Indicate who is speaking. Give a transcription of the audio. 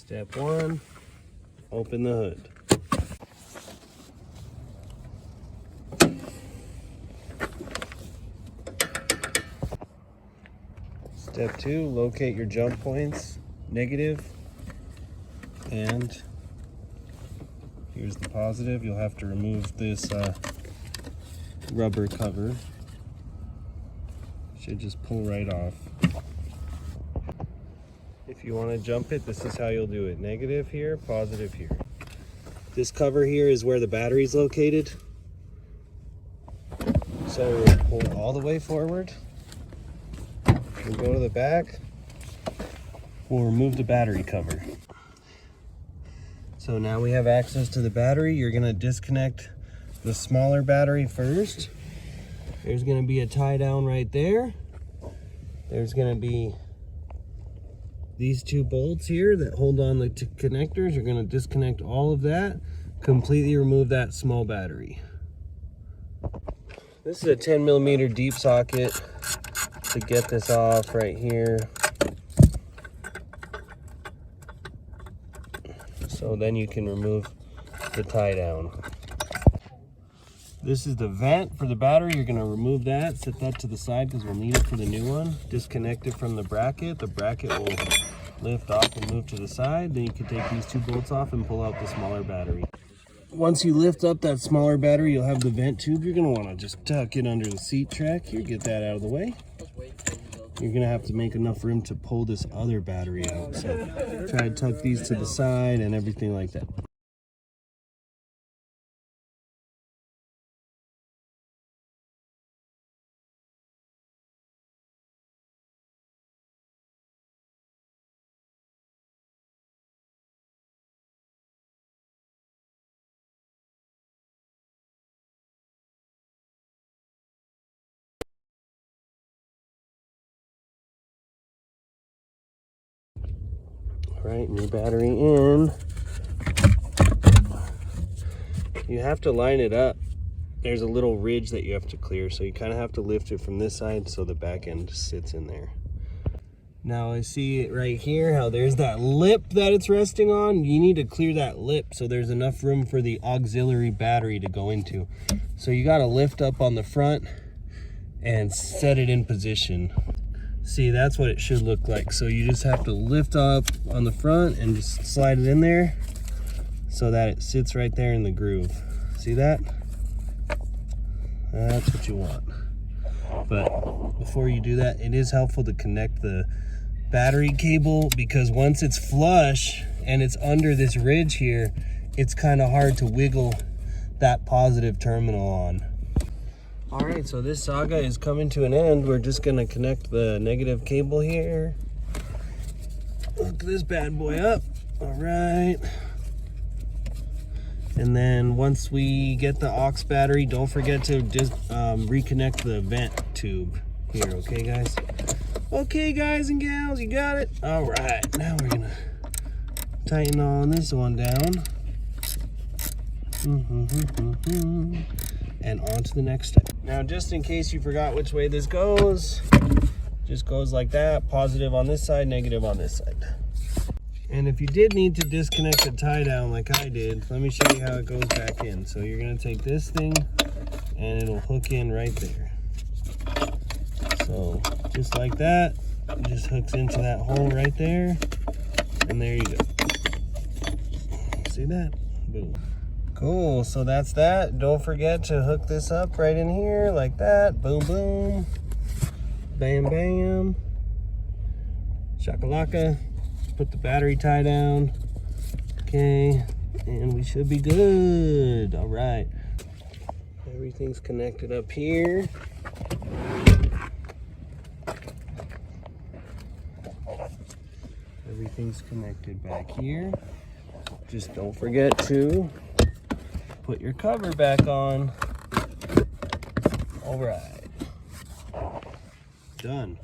Speaker 1: Step one, open the hood. Step two, locate your jump points, negative, and here's the positive. You'll have to remove this rubber cover. Should just pull right off. If you want to jump it, this is how you'll do it. Negative here, positive here. This cover here is where the battery is located. So pull all the way forward. We'll go to the back. We'll remove the battery cover. So now we have access to the battery. You're gonna disconnect the smaller battery first. There's gonna be a tie down right there. There's gonna be these two bolts here that hold on the connectors. You're gonna disconnect all of that, completely remove that small battery. This is a 10mm deep socket to get this off right here. So then you can remove the tie down. This is the vent for the battery. You're gonna remove that, set that to the side because we'll need it for the new one. Disconnect it from the bracket. The bracket will lift off and move to the side. Then you can take these two bolts off and pull out the smaller battery. Once you lift up that smaller battery, you'll have the vent tube. You're gonna wanna just tuck it under the seat track here, get that out of the way. You're gonna have to make enough room to pull this other battery out. So try to tuck these to the side and everything like that. Right, new battery in. You have to line it up. There's a little ridge that you have to clear, so you kind of have to lift it from this side so the back end sits in there. Now I see it right here, how there's that lip that it's resting on. You need to clear that lip so there's enough room for the auxiliary battery to go into. So you got to lift up on the front and set it in position. See, that's what it should look like. So you just have to lift up on the front and just slide it in there so that it sits right there in the groove. See that? That's what you want. But before you do that, it is helpful to connect the battery cable, because once it's flush and it's under this ridge here, it's kind of hard to wiggle that positive terminal on. All right, so this saga is coming to an end. We're just gonna connect the negative cable here. Hook this bad boy up. All right. And then once we get the aux battery, don't forget to just reconnect the vent tube here, okay guys? Okay guys and gals, you got it? All right, now we're gonna tighten on this one down. And on to the next step. Now, just in case you forgot which way this goes, just goes like that, positive on this side, negative on this side. And if you did need to disconnect the tie down like I did, let me show you how it goes back in. So you're gonna take this thing and it'll hook in right there. So just like that, it just hooks into that hole right there. And there you go. See that? Boom. Cool, so that's that. Don't forget to hook this up right in here like that. Boom, boom. Bam, bam. Shakalaka. Put the battery tie down. Okay, and we should be good. All right. Everything's connected up here. Everything's connected back here. Just don't forget to put your cover back on. All right. Done.